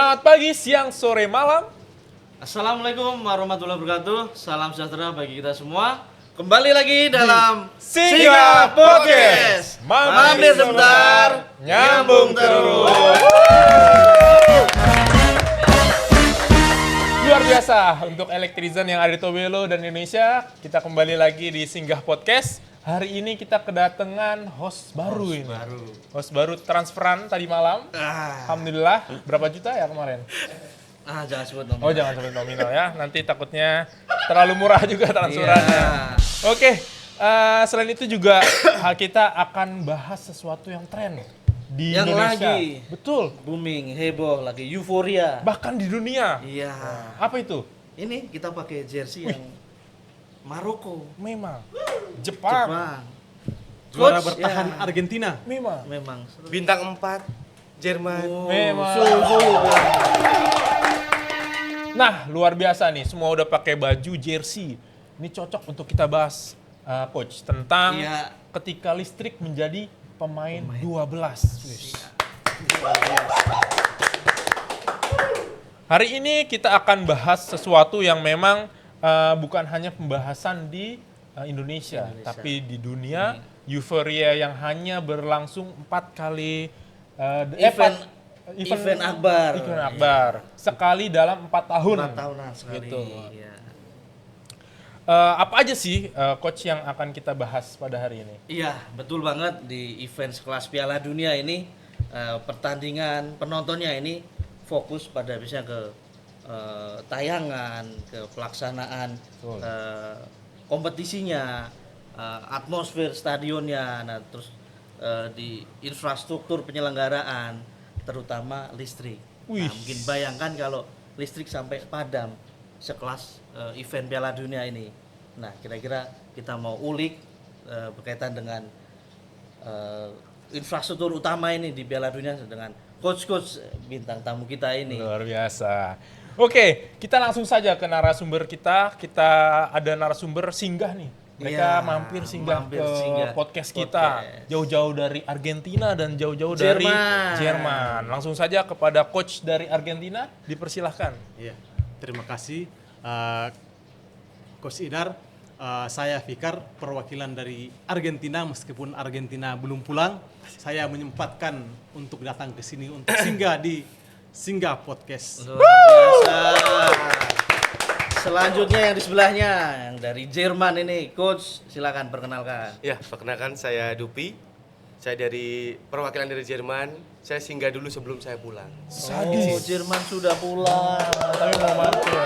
Selamat pagi, siang, sore, malam. Assalamualaikum warahmatullahi wabarakatuh. Salam sejahtera bagi kita semua. Kembali lagi dalam Singgah Podcast. Mampir sebentar, nyambung terus. Luar biasa untuk elektrizen yang ada di Tobelo dan Indonesia. Kita kembali lagi di Singgah Podcast. Hari ini kita kedatangan host baru. Host baru transferan tadi malam. Alhamdulillah. Berapa juta ya kemarin? Jangan sebut nominal. Oh, jangan sebut nominal ya. Nanti takutnya terlalu murah juga transferannya. Oke, selain itu juga kita akan bahas sesuatu yang tren di Yang Indonesia. lagi Betul. booming, heboh, lagi euforia. Bahkan di dunia. Iya. Apa itu? Ini kita pakai jersey yang Maroko, Memang. Jepang. Juara Coach, bertahan ya. Argentina. Memang. Bintang 4 Jerman. Memang. Nah, luar biasa nih. Semua udah pakai baju jersey. Ini cocok untuk kita bahas, Coach, tentang Iya. ketika listrik menjadi pemain 12. Hari ini kita akan bahas sesuatu yang memang bukan hanya pembahasan di Indonesia, tapi di dunia. Euforia yang hanya berlangsung 4 kali Event akbar. Event akbar. Sekali dalam 4 tahun. 4 tahunan sekali. Gitu. Iya. Apa aja sih coach yang akan kita bahas pada hari ini? Iya, betul banget di event sekelas Piala Dunia ini pertandingan penontonnya ini fokus pada misalnya ke tayangan, ke pelaksanaan kompetisinya, atmosfer stadionnya, nah terus di infrastruktur penyelenggaraan, terutama listrik. Wih. Nah, mungkin bayangkan kalau listrik sampai padam sekelas event Piala Dunia ini. Nah, kira-kira kita mau ulik berkaitan dengan infrastruktur utama ini di Piala Dunia dengan coach-coach bintang tamu kita ini. Luar biasa. Oke, kita langsung saja ke narasumber kita. Kita ada narasumber singgah nih. Mereka Iya, mampir singgah mampir ke singgah podcast kita. podcast. Jauh-jauh dari Argentina dan jauh-jauh dari Jerman. Langsung saja kepada coach dari Argentina, dipersilahkan. Iya. Terima kasih Coach Idar. Saya Fikar, perwakilan dari Argentina. Meskipun Argentina belum pulang, saya menyempatkan untuk datang ke sini untuk singgah di Singgah Podcast. Luar biasa. Selanjutnya yang di sebelahnya, yang dari Jerman ini, coach silakan perkenalkan. Ya, perkenalkan saya Dupi. Saya dari perwakilan dari Jerman. Saya singgah dulu sebelum saya pulang. Oh, Jerman sudah pulang. Tapi mau mampir.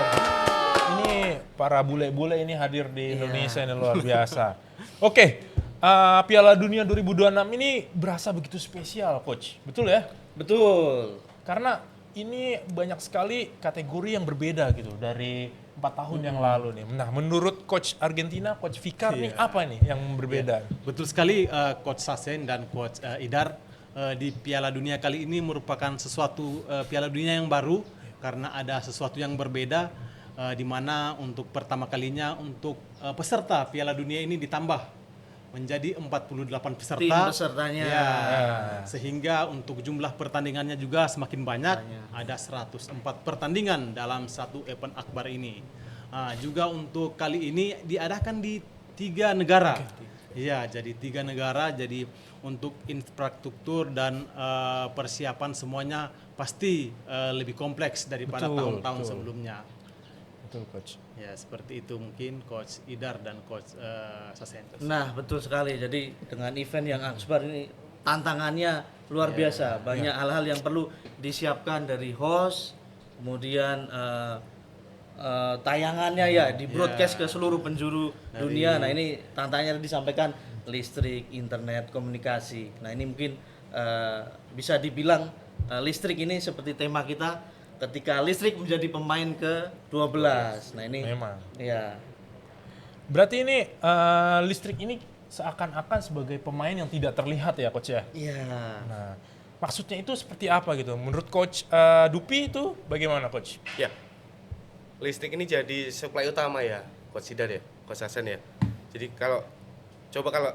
Ini para bule-bule ini hadir di Indonesia, ini luar biasa. Oke, Piala Dunia 2026 ini berasa begitu spesial, coach. Betul ya? Betul. Karena ini banyak sekali kategori yang berbeda gitu dari 4 tahun yang lalu nih. Nah, menurut coach Argentina, coach Fikar nih apa nih yang berbeda? Betul sekali Coach Sasen dan Coach Idar. Di Piala Dunia kali ini merupakan sesuatu Piala Dunia yang baru karena ada sesuatu yang berbeda di mana untuk pertama kalinya untuk peserta Piala Dunia ini ditambah menjadi 48 peserta. Tim pesertanya. Ya, sehingga untuk jumlah pertandingannya juga semakin banyak. Ada 104 pertandingan dalam satu event akbar ini. Juga untuk kali ini diadakan di 3 negara. Iya, jadi 3 negara. Jadi untuk infrastruktur dan persiapan semuanya pasti lebih kompleks daripada tahun-tahun sebelumnya. Betul, coach. Ya, seperti itu mungkin Coach Idar dan Coach Sasen. Nah, betul sekali. Jadi dengan event yang akbar ini tantangannya luar biasa. Banyak hal-hal yang perlu disiapkan dari host, kemudian tayangannya di broadcast ke seluruh penjuru dunia. Nah, ini tantangannya disampaikan listrik, internet, komunikasi. Nah, ini mungkin bisa dibilang listrik ini seperti tema kita ketika listrik menjadi pemain ke-12. Nah, ini Memang. ya. Berarti ini listrik ini seakan-akan sebagai pemain yang tidak terlihat ya, coach ya? Iya. Nah, maksudnya itu seperti apa gitu? Menurut coach Dupi itu bagaimana, coach? Ya. Listrik ini jadi supply utama ya, Coach Sidar ya, Coach Hasan ya. Jadi kalau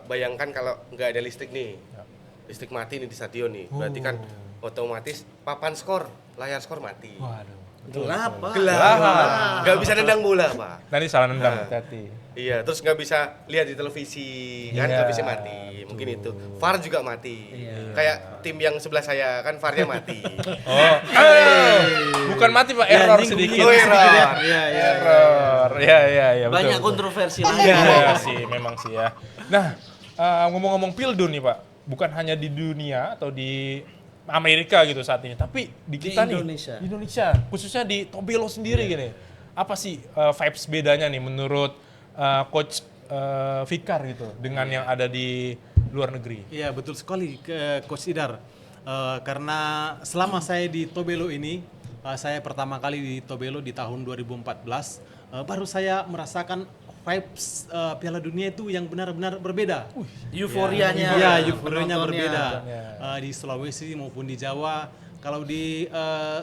bayangkan kalau nggak ada listrik nih. Listrik mati nih di stadion nih. Berarti kan otomatis papan skor layar skor mati. Waduh. Gelap, Pak. Gelap. Nggak bisa nendang bola, Pak. Nanti salah nendang, hati-hati. Iya, terus nggak bisa lihat di televisi, kan Iya, televisi mati, mungkin itu. VAR juga mati. Iya. Kayak tim yang sebelah saya kan VAR-nya mati. Oh, bukan mati Pak, error sedikit. Oh, error. Error. Ya, betul. Banyak betul. kontroversi lagi. Iya sih, memang sih ya. Nah, ngomong-ngomong Pildo nih Pak, bukan hanya di dunia atau di Amerika gitu saat ini, tapi di kita nih, Indonesia. di Indonesia, khususnya di Tobelo sendiri gini. Apa sih vibes bedanya nih menurut Coach Fikar gitu dengan yang ada di luar negeri? Iya betul sekali Coach Idar. Karena selama saya di Tobelo ini, saya pertama kali di Tobelo di tahun 2014, baru saya merasakan vibes Piala Dunia itu yang benar-benar berbeda. Euforianya. Iya, euforianya penontonnya. berbeda. Di Sulawesi maupun di Jawa. Kalau di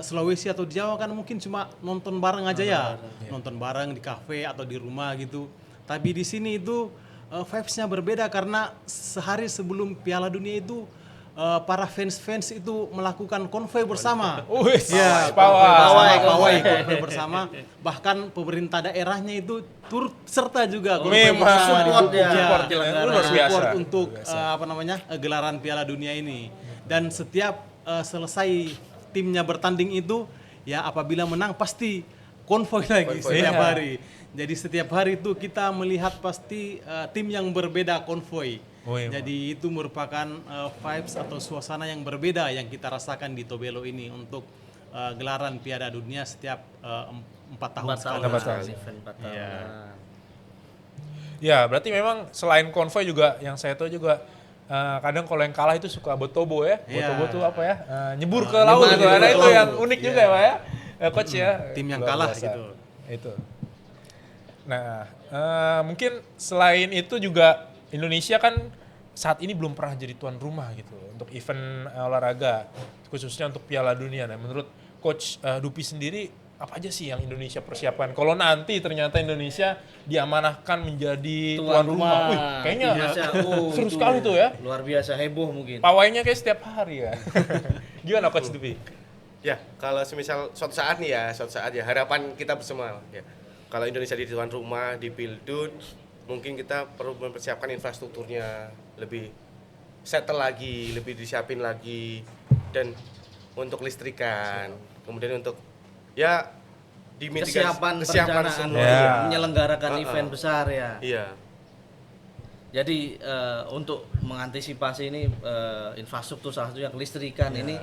Sulawesi atau di Jawa kan mungkin cuma nonton bareng aja ya. Nonton bareng di kafe atau di rumah gitu. Tapi di sini itu vibes-nya berbeda karena sehari sebelum Piala Dunia itu para fans-fans itu melakukan konvoy bersama. Ya, pawai konvoy bersama. Bahkan pemerintah daerahnya itu turut serta juga konvoy Memang bersama support ya. luar biasa. support untuk gelaran Piala Dunia ini. Dan setiap selesai timnya bertanding itu, ya apabila menang pasti konvoy lagi setiap hari. Jadi setiap hari itu kita melihat pasti tim yang berbeda konvoy. Jadi itu merupakan vibes atau suasana yang berbeda yang kita rasakan di Tobelo ini untuk gelaran Piala Dunia setiap 4 tahun sekali. Event 4 tahun. Iya. Ya, berarti memang selain konvoy juga yang saya tahu juga kadang kalau yang kalah itu suka botobo ya. Iya. Botobo tuh apa ya? Nyebur ke laut gitu. Nah, itu yang unik juga ya, Pak ya. Coach ya. Tim yang Luar kalah biasa. gitu. Itu. Nah, mungkin selain itu juga Indonesia kan saat ini belum pernah jadi tuan rumah gitu untuk event olahraga khususnya untuk Piala Dunia. Nah, menurut Coach Dupi sendiri apa aja sih yang Indonesia persiapkan kalau nanti ternyata Indonesia diamanahkan menjadi tuan rumah? Wih, kayaknya seru sekali tuh ya. Luar biasa heboh mungkin. Pawainya kayak setiap hari ya. Gimana Coach Dupi? Ya, kalau semisal suatu saat ya harapan kita bersama ya. Kalau Indonesia di tuan rumah di Pildun, mungkin kita perlu mempersiapkan infrastrukturnya lebih settle lagi, lebih disiapin lagi, dan untuk listrikan, kemudian untuk ya Kesiapan kesiapan perencanaan semua. Ya. menyelenggarakan event besar ya. Iya. Jadi untuk mengantisipasi ini infrastruktur salah satunya kelistrikan ini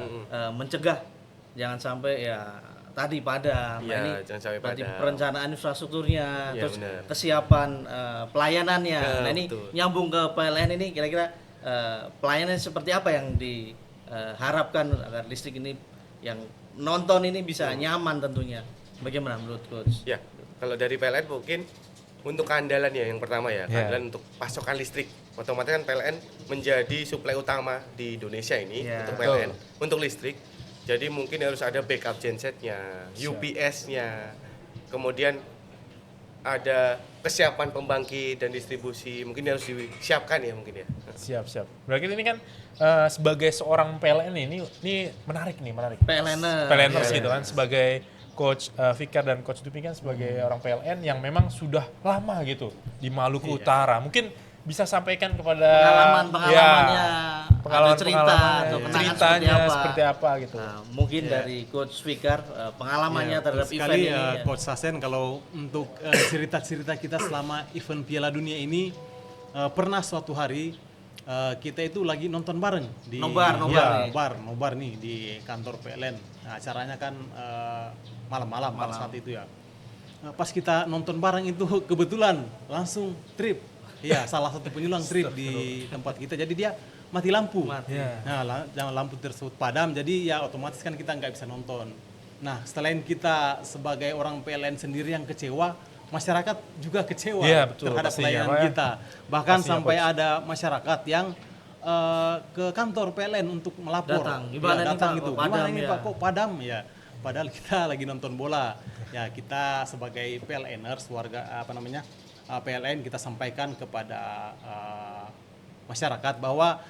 mencegah jangan sampai ya tadi padam. Iya, Nah, ini jangan sampai berarti padam. perencanaan infrastrukturnya, Iya, terus benar. kesiapan pelayanannya. Ya, Nah ini betul. nyambung ke PLN ini kira-kira pelayanan seperti apa yang diharapkan agar listrik ini yang nonton ini bisa nyaman tentunya. Bagaimana menurut Coach? Ya, kalau dari PLN mungkin untuk keandalan ya yang pertama ya, keandalan untuk pasokan listrik. Otomatis kan PLN menjadi suplai utama di Indonesia ini untuk PLN, untuk listrik. Jadi mungkin harus ada backup gensetnya, UPS-nya, kemudian ada kesiapan pembangkit dan distribusi, mungkin harus disiapkan ya mungkin ya. Siap. Berarti ini kan sebagai seorang PLN ini menarik. PLNers gitu kan sebagai Coach Fikar dan Coach Dupi kan sebagai orang PLN yang memang sudah lama gitu di Maluku Utara. Mungkin bisa sampaikan kepada pengalamannya, ada cerita atau kenangan ceritanya seperti apa gitu. Nah, mungkin dari Coach Fikar pengalamannya terhadap Betul event sekali ini. ya, Coach Sasen, kalau untuk cerita-cerita kita selama event Piala Dunia ini, pernah suatu hari kita itu lagi nonton bareng di nobar nih di kantor PLN. Nah, acaranya kan malam-malam pada saat itu ya. Nah, pas kita nonton bareng itu kebetulan langsung trip. Iya, salah satu penyulang trip di tempat kita. Jadi dia mati lampu. Nah, lampu tersebut padam, jadi ya otomatis kan kita nggak bisa nonton. Nah, selain kita sebagai orang PLN sendiri yang kecewa, masyarakat juga kecewa terhadap pelayanan kita. Bahkan sampai ada masyarakat yang ke kantor PLN untuk melapor. Datang gitu. Gimana ini Pak, kok padam ya? Padahal kita lagi nonton bola. Ya, kita sebagai PLNers, warga PLN, kita sampaikan kepada masyarakat bahwa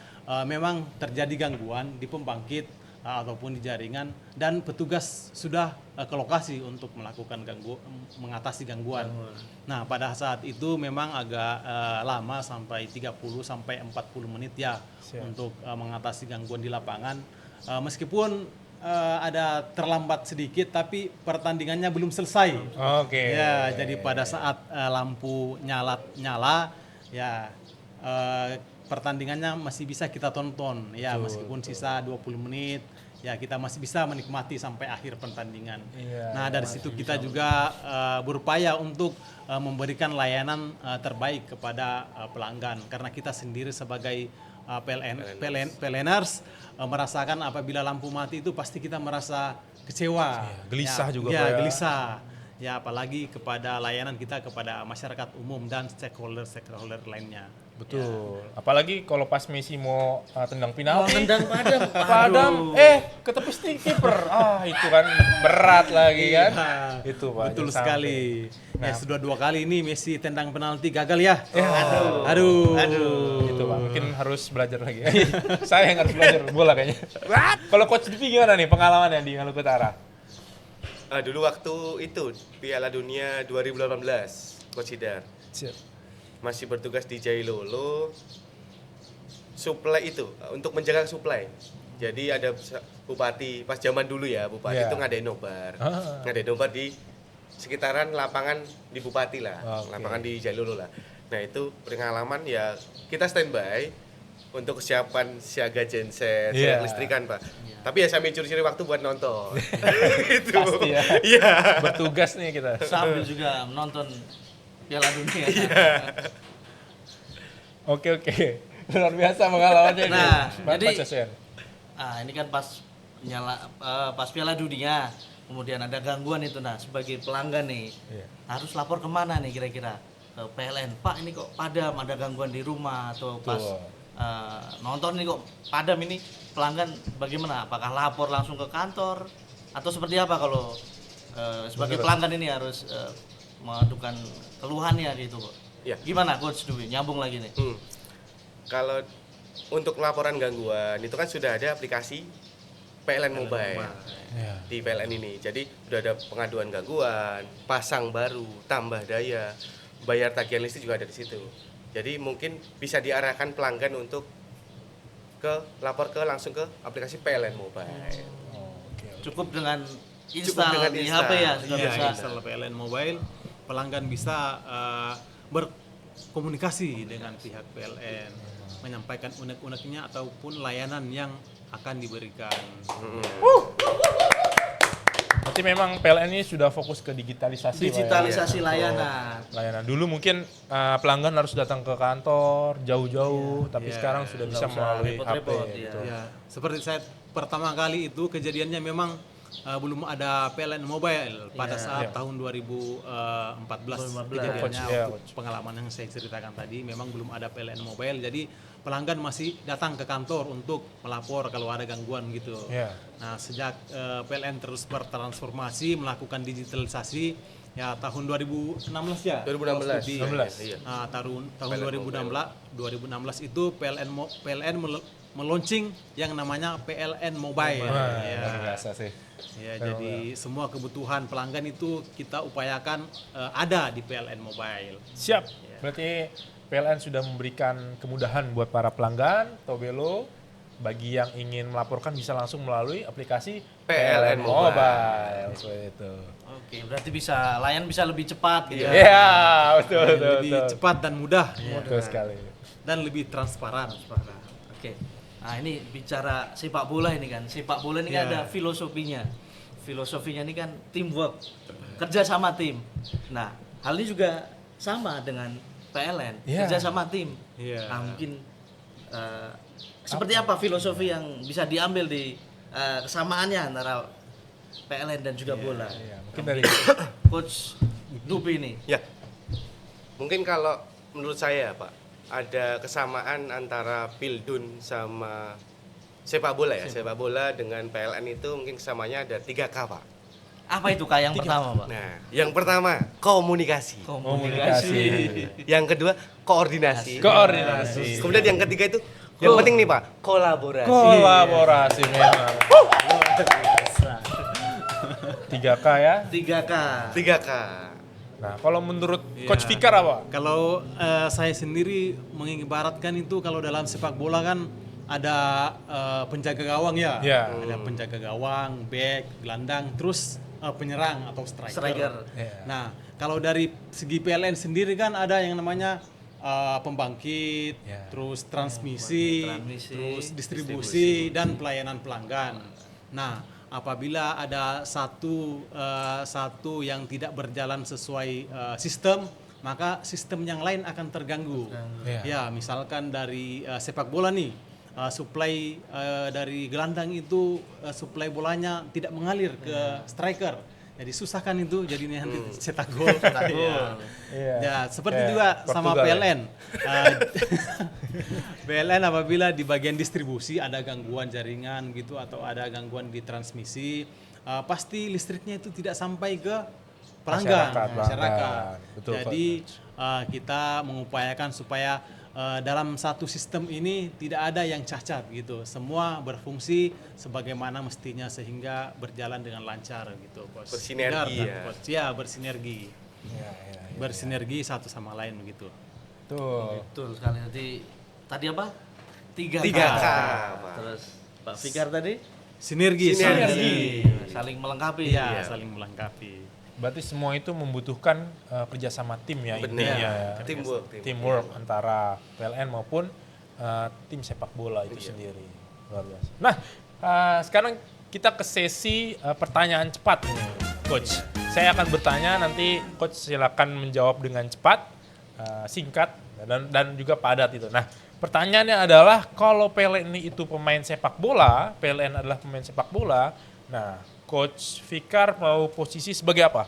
memang terjadi gangguan di pembangkit ataupun di jaringan, dan petugas sudah ke lokasi untuk melakukan mengatasi gangguan. Nah, pada saat itu memang agak lama sampai 30 sampai 40 menit ya untuk mengatasi gangguan di lapangan. Meskipun ada terlambat sedikit, tapi pertandingannya belum selesai. Oke. Ya, jadi pada saat lampu nyala ya pertandingannya masih bisa kita tonton ya, meskipun sisa 20 menit ya kita masih bisa menikmati sampai akhir pertandingan. Nah, dari situ kita juga berupaya untuk memberikan layanan terbaik kepada pelanggan, karena kita sendiri sebagai PLNers merasakan apabila lampu mati itu pasti kita merasa kecewa, gelisah ya, juga ya, Pak, ya. gelisah. Ya, apalagi kepada layanan kita kepada masyarakat umum dan stakeholder lainnya. Betul. Apalagi kalau pas Messi mau tendang penalti. Tendang padam. Padam, ketepis kiper. itu kan berat lagi kan. Itu Pak. Betul jangan sekali. Nah. Sudah 2 kali ini Messi tendang penalti gagal ya. Aduh. Gitu Pak, mungkin harus belajar lagi. Saya yang harus belajar bola kayaknya. Kalau Coach Divi gimana nih pengalamannya di Maluku Utara? Dulu waktu itu Piala Dunia 2018, Coach Hidar masih bertugas di Jailolo. Suplai itu untuk menjaga suplai. Jadi ada bupati pas zaman dulu ya, bupati itu ngadain nobar. Ngadain nobar di sekitaran lapangan di Bupati lah, lapangan di Jailolo lah. Nah, itu pengalaman ya, kita standby untuk kesiapan siaga genset, siaga listrikan Pak. Tapi ya sambil curi-curi waktu buat nonton. Itu. Pasti ya. Iya. Bertugas nih kita. Sambil juga menonton Piala Dunia. Oke. Luar biasa pengalamannya ini. Nah, Pak jadi Sofian. ini kan pas pas Piala Dunia, kemudian ada gangguan itu. Nah, sebagai pelanggan nih, harus lapor kemana nih kira-kira? Ke PLN. Pak, ini kok padam, ada gangguan di rumah, atau pas nonton ini kok padam, ini pelanggan bagaimana? Apakah lapor langsung ke kantor atau seperti apa kalau sebagai pelanggan ini harus mengadukan keluhannya gitu, Pak? Ya. Gimana Coach Dwi? Nyambung lagi nih. Kalau untuk laporan gangguan itu kan sudah ada aplikasi PLN Mobile di PLN ini. Jadi sudah ada pengaduan gangguan, pasang baru, tambah daya, bayar tagihan listrik juga ada di situ. Jadi mungkin bisa diarahkan pelanggan untuk lapor langsung ke aplikasi PLN Mobile. Cukup dengan Cukup install dengan di install. HP ya sudah Iya, bisa. install PLN Mobile, pelanggan bisa berkomunikasi dengan pihak PLN, menyampaikan unek-uneknya ataupun layanan yang akan diberikan. Berarti memang PLN ini sudah fokus ke digitalisasi. Pak, ya? Digitalisasi layanan. Layanan. Dulu mungkin pelanggan harus datang ke kantor jauh-jauh, tapi sekarang sudah bisa usah melalui repot-repot, HP. ya. Gitu. Ya, seperti saya pertama kali itu kejadiannya memang belum ada PLN Mobile pada saat tahun 2014 kejadiannya. Coach, ya, Untuk pengalaman yang saya ceritakan tadi memang belum ada PLN Mobile, jadi pelanggan masih datang ke kantor untuk melapor kalau ada gangguan gitu. Ya. Nah, sejak PLN terus bertransformasi melakukan digitalisasi ya tahun 2016 ya. 2016. Iya. Nah, tahun 2016 itu PLN meluncing yang namanya PLN Mobile. Luar biasa sih. Ya, jadi semua kebutuhan pelanggan itu kita upayakan ada di PLN Mobile. Siap. Berarti PLN sudah memberikan kemudahan buat para pelanggan Tobelo. Bagi yang ingin melaporkan bisa langsung melalui aplikasi PLN Mobile. Seperti itu. Oke, berarti layan bisa lebih cepat gitu. Iya, betul. Lebih cepat dan mudah Betul sekali. dan lebih transparan. Oke. Nah, ini bicara sepak bola ini kan. Sepak bola ini kan ada filosofinya. Filosofinya ini kan teamwork, kerja sama tim. Nah, hal ini juga sama dengan PLN, kerja sama tim. Nah, mungkin seperti apa filosofi yang bisa diambil di kesamaannya antara PLN dan juga bola? Mungkin dari Coach Dupi ini. Ya. Mungkin kalau menurut saya Pak, ada kesamaan antara Pildun sama sepak bola ya. Sepak bola dengan PLN itu mungkin kesamanya ada 3K Pak. Apa itu Kak yang pertama, Pak? Nah, yang pertama komunikasi. komunikasi. Yang kedua koordinasi. Koordinasi. Kemudian yang ketiga itu Yang penting nih Pak, kolaborasi. Kolaborasi memang. 3K ya. 3K. 3K. Nah, kalau menurut Coach Fikar apa? Kalau saya sendiri mengibaratkan itu kalau dalam sepak bola kan ada penjaga gawang ya. Ya. Ada penjaga gawang, back, gelandang, terus penyerang atau striker. Ya. Nah, kalau dari segi PLN sendiri kan ada yang namanya pembangkit, Ya. terus transmisi, terus distribusi dan pelayanan pelanggan. Nah, apabila ada satu yang tidak berjalan sesuai sistem, maka sistem yang lain akan terganggu. Ya. Ya, misalkan dari sepak bola nih, supply dari gelandang itu supply bolanya tidak mengalir ke striker. Jadi susah kan itu jadinya nanti cetak gol. Iya. Ya, seperti juga sama Portugal, PLN. PLN apabila di bagian distribusi ada gangguan jaringan gitu atau ada gangguan di transmisi, pasti listriknya itu tidak sampai ke pelanggan, masyarakat. Betul, Jadi kita mengupayakan supaya dalam satu sistem ini tidak ada yang cacat gitu. Semua berfungsi sebagaimana mestinya sehingga berjalan dengan lancar gitu, Bos. Bersinergi Benar, ya. Bos. Ya, bersinergi. Ya. Bersinergi satu sama lain begitu. Tuh. Betul sekali. Tadi apa? 3K. 3K, Pak. Terus Pak Fikar tadi Sinergi. saling melengkapi. Iya, saling melengkapi. Berarti semua itu membutuhkan kerjasama tim ya intinya ya. Teamwork antara PLN maupun tim sepak bola itu sendiri. Luar biasa. Nah, sekarang kita ke sesi pertanyaan cepat nih, Coach. Saya akan bertanya, nanti Coach silakan menjawab dengan cepat, singkat, dan juga padat itu. Nah, pertanyaannya adalah kalau PLN itu pemain sepak bola, PLN adalah pemain sepak bola, nah Coach Fikar mau posisi sebagai apa?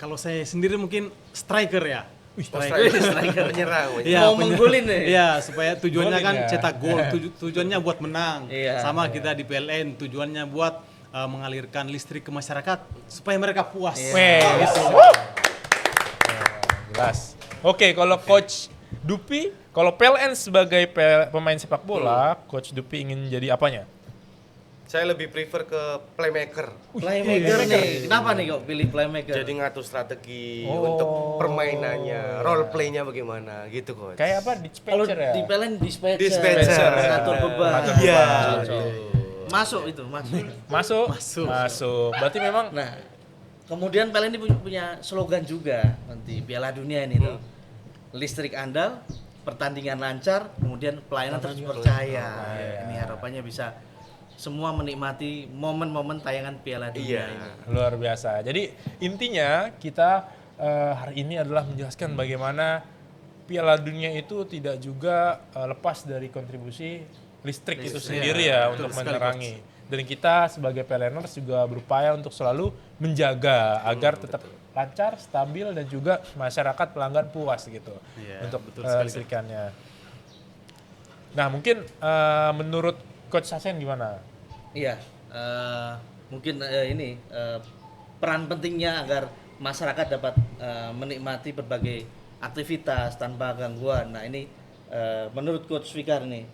Kalau saya sendiri mungkin striker ya. Striker penyerang. Mau menggolin nih. Iya, supaya tujuannya Golin kan ya. cetak gol, tujuannya buat menang. Iya. Sama kita di PLN, tujuannya buat mengalirkan listrik ke masyarakat supaya mereka puas. Weh, gitu. Jelas. Oke, kalau Coach Dupi, kalau PLN sebagai pemain sepak bola, Coach Dupi ingin jadi apanya? Saya lebih prefer ke playmaker. Playmaker nih. Kenapa nih kok pilih playmaker? Jadi ngatur strategi untuk permainannya, role play-nya bagaimana gitu, Coach. Kayak apa? Kalau Dispatcher ya? di PLN dispatcher. Dispatcher. Ngatur beban. Iya. Masuk itu, masuk. Masuk. Berarti memang Nah, kemudian PLN ini punya slogan juga nanti Piala Dunia ini tuh. Listrik andal, pertandingan lancar, kemudian pelayanan terpercaya. Ini harapannya bisa semua menikmati momen-momen tayangan Piala Dunia ini. luar biasa. Jadi intinya kita hari ini adalah menjelaskan bagaimana Piala Dunia itu tidak juga lepas dari kontribusi listrik itu sendiri ya untuk menerangi. Dan kita sebagai PLNers juga berupaya untuk selalu menjaga agar tetap lancar, stabil dan juga masyarakat pelanggan puas gitu untuk listrikannya. Nah mungkin menurut Coach Hasen gimana? Iya, mungkin ini peran pentingnya agar masyarakat dapat menikmati berbagai aktivitas tanpa gangguan. Nah ini menurut Coach Fikar nih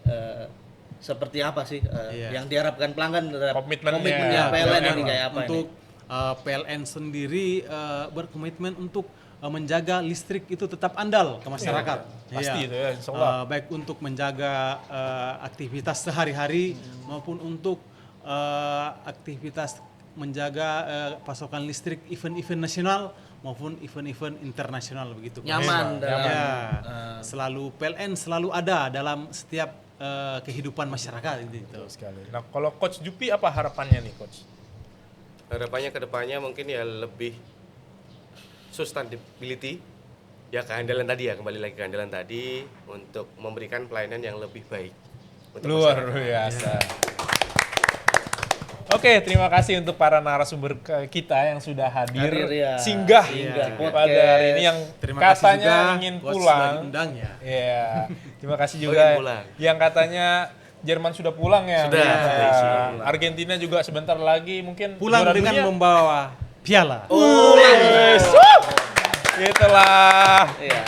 seperti apa sih yang diharapkan pelanggan terhadap komitmennya PLN ini kayak apa untuk ini? PLN sendiri berkomitmen untuk menjaga listrik itu tetap andal ke masyarakat. Pasti itu ya, insya Allah. Baik untuk menjaga aktivitas sehari-hari maupun untuk aktivitas menjaga pasokan listrik event-event nasional maupun event-event internasional begitu. Nyaman dalam selalu PLN selalu ada dalam setiap kehidupan masyarakat gitu. Sekali. Nah kalau Coach Dupi apa harapannya nih Coach? Harapannya ke depannya mungkin ya lebih sustainability, ya keandalan tadi ya, kembali lagi keandalan tadi untuk memberikan pelayanan yang lebih baik untuk Luar masyarakat. biasa. Oke, terima kasih untuk para narasumber kita yang sudah hadir ya. singgah Podcast. pada hari ini yang Terima kasih katanya juga ingin buat pulang. sudah diundang ya. Iya. Terima kasih Oh, juga ingin pulang. yang katanya Jerman sudah pulang ya. Sudah. Ya. Argentina juga sebentar lagi mungkin Pulang juara dengan dunia. membawa piala. Itulah. Iya.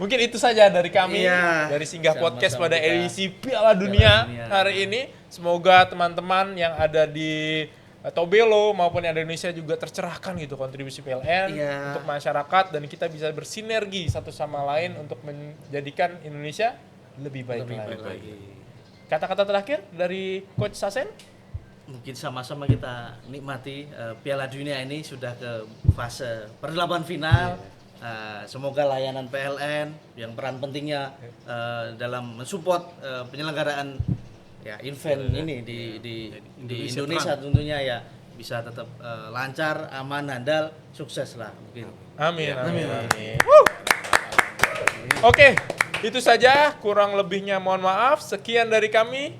Mungkin itu saja dari kami, Iya. dari Singgah Podcast Sama-sama pada kita. edisi Piala Dunia Dunia. hari ini. Semoga teman-teman yang ada di Tobelo maupun yang ada di Indonesia juga tercerahkan gitu kontribusi PLN Iya. untuk masyarakat, dan kita bisa bersinergi satu sama lain untuk menjadikan Indonesia lebih baik lagi. Kata-kata terakhir dari Coach Sasen? Mungkin sama-sama kita nikmati Piala Dunia ini sudah ke fase per-8 final. Semoga layanan PLN yang peran pentingnya dalam mensupport penyelenggaraan ya event ini di Indonesia tentunya ya bisa tetap lancar, aman, handal, sukses lah mungkin. Amin. Oke, itu saja, kurang lebihnya mohon maaf. Sekian dari kami.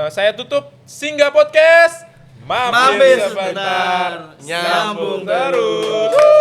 Saya tutup Singgah Podcast. Mampir sebentar, nyambung terus.